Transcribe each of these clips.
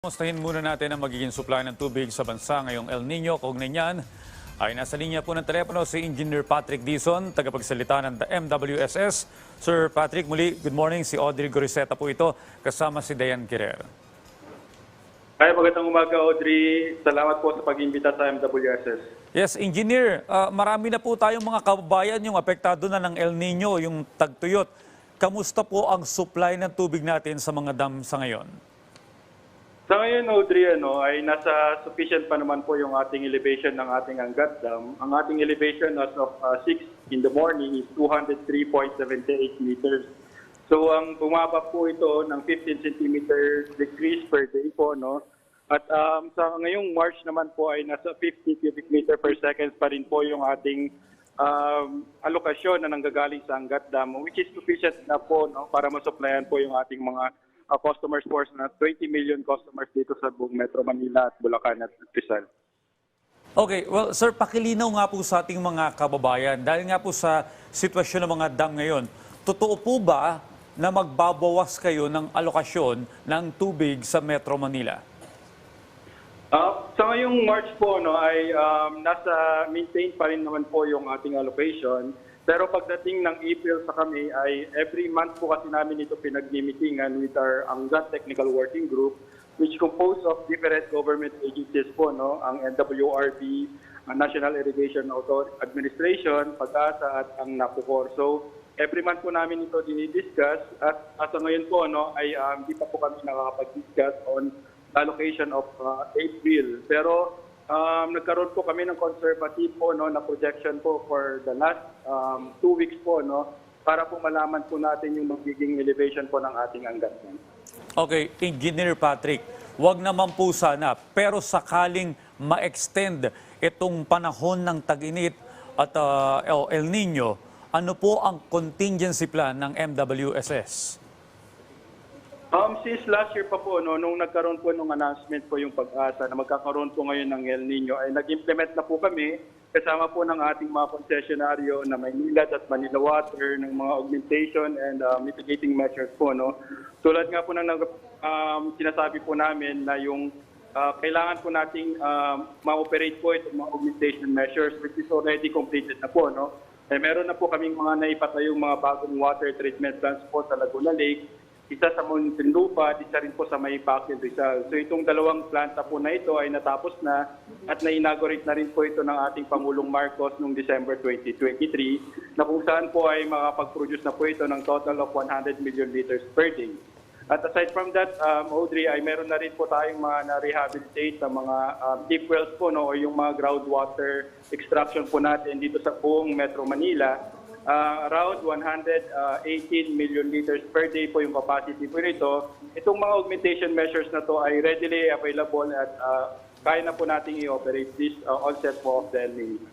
Mustahin muna natin ang magiging supply ng tubig sa bansa ngayong El Nino. Kaugnay niyan ay nasa linya po ng telepono si Engineer Patrick Dizon, tagapagsalita ng MWSS. Sir Patrick, muli, good morning. Si Audrey Goriseta po ito, kasama si Dayan Kirer. Ay, magandang umaga, Audrey. Salamat po sa pag-imbita sa MWSS. Yes, Engineer, marami na po tayong mga kababayan yung apektado na ng El Nino, yung tagtuyot. Kamusta po ang supply ng tubig natin sa mga dam sa ngayon? Sa ngayon, Audrey, ay nasa sufficient pa naman po yung ating elevation ng ating Angat Dam. Ang ating elevation as of 6 in the morning is 203.78 meters. So, ang bumaba po ito ng 15 centimeter decrease per day po, no? At sa ngayong March naman po ay nasa 50 cubic meter per second pa rin po yung ating alokasyon na nanggagaling sa Angat Dam, which is sufficient na po, no, para masupplyan po yung ating mga customers force na 20 million customers dito sa buong Metro Manila at Bulacan at Rizal. Okay, well, sir, pakilinaw nga po sa ating mga kababayan. Dahil nga po sa sitwasyon ng mga dam ngayon, totoo po ba na magbabawas kayo ng alokasyon ng tubig sa Metro Manila? Sa ngayong March po, no, ay nasa maintain pa rin naman po yung ating allocation. Pero pagdating ng April sa kami ay every month po kasi namin ito pinag-meetingan with our Angat Technical Working Group, which composed of different government agencies po, no, ang NWRB, ang National Irrigation Administration, PAGASA at ang NAPUCOR. So every month po namin ito dinidiscuss at sa ngayon po, no, ay hindi pa po kami nakakapag-discuss on allocation of April. Pero nagkaroon po kami ng conservative po, no, na projection po for the last 2 weeks po, no, para po malaman po natin yung magiging elevation po ng ating Angat. Okay, Engineer Patrick, wag naman po sana, pero sakaling ma-extend itong panahon ng tag-init at El Nino, ano po ang contingency plan ng MWSS? Since last year pa po, no, nung nagkaroon po nung announcement po yung PAGASA na magkakaroon po ngayon ng El Nino, ay nag-implement na po kami kasama po ng ating mga konsesyonaryo na Maynilad at Manila Water ng mga augmentation and mitigating measures po. No. Tulad nga po ng sinasabi po namin na yung kailangan po nating ma-operate po itong mga augmentation measures which is already completed na po. No. Meron na po kaming mga naipatayong mga bagong water treatment plants po sa Laguna Lake, isa sa Muntinlupa, isa rin po sa May Pacquiao Rizal. So itong dalawang planta po na ito ay natapos na at na-inaugurate na rin po ito ng ating Pangulong Marcos noong December 2023 na kung saan po ay makapag-produce na po ito ng total of 100 million liters per day. At aside from that, Audrey, ay meron na rin po tayong mga na-rehabilitate na mga deep wells po, no, o yung mga groundwater extraction po natin dito sa buong Metro Manila. Around 118 million liters per day po yung capacity po nito. Itong mga augmentation measures na to ay readily available at kaya na po nating i-operate this onset po of the El Nino.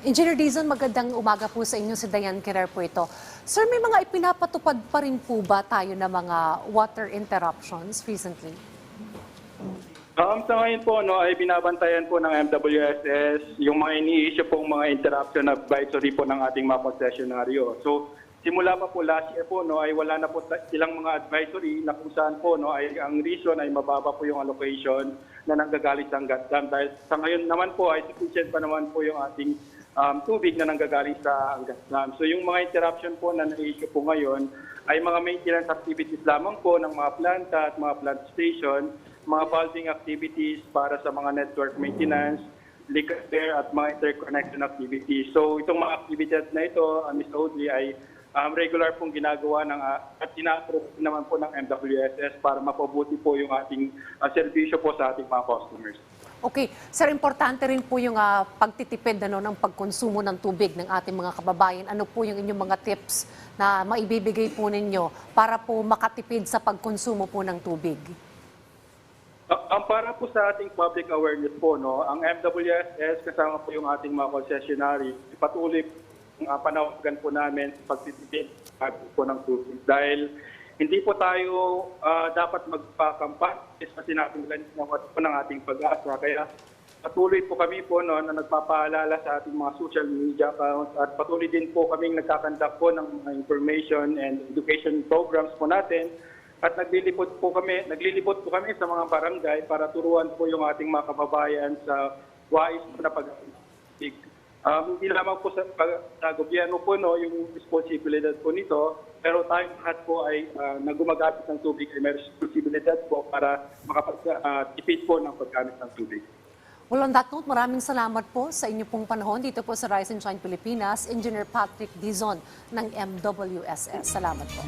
Engineer Dizon, magandang umaga po sa inyo, si Dayan Kirer po ito. Sir, may mga ipinapatupad pa rin po ba tayo na mga water interruptions recently? Sa ngayon po, no, ay binabantayan po ng MWSS yung mga ini-issue pong mga interruption advisory po ng ating mga konsesyonaryo. So, simula pa po last year po, no, ay wala na po silang mga advisory na kung saan po, no, ay ang reason ay mababa po yung allocation na nanggagaling sa Angat Dam. Dahil sa ngayon naman po ay sufficient pa naman po yung ating tubig na nanggagaling sa Angat Dam. So, yung mga interruption po na na-issue po ngayon ay mga maintenance activities lamang po ng mga planta at mga plant station, mga valving activities para sa mga network maintenance, leak repair at mga interconnection activities. So itong mga activities na ito, Ms. Audrey, ay regular pong ginagawa ng, at ina-approve naman po ng MWSS para mapabuti po yung ating serbisyo po sa ating mga customers. Okay. Sir, importante rin po yung pagtitipid ng pagkonsumo ng tubig ng ating mga kababayan. Ano po yung inyong mga tips na maibibigay po ninyo para po makatipid sa pagkonsumo po ng tubig? Ang para po sa ating public awareness po, no, ang MWSS kasama po yung ating mga concessionary, patuloy ang panawagan po namin sa pagtitipid po ng tubig. Dahil hindi po tayo dapat magpakampanya sa sinabing ganito po ng ating PAGASA. Kaya patuloy po kami po, no, na nagpapaalala sa ating mga social media accounts at patuloy din po kaming nagkakandak po ng mga information and education programs po natin At naglilibot po kami sa mga barangay para turuan po yung ating mga kababayan sa wais na pag-ibig. Hindi lamang po sa gobyerno po yung responsibilidad po nito, pero tayong lahat po ay na gumagamit ng tubig ay may responsibilidad po para makapag-tipid po ng paggamit ng tubig. Well, on that note, maraming salamat po sa inyo pong panahon dito po sa Rise and Shine Pilipinas, Engineer Patrick Dizon ng MWSS. Salamat po.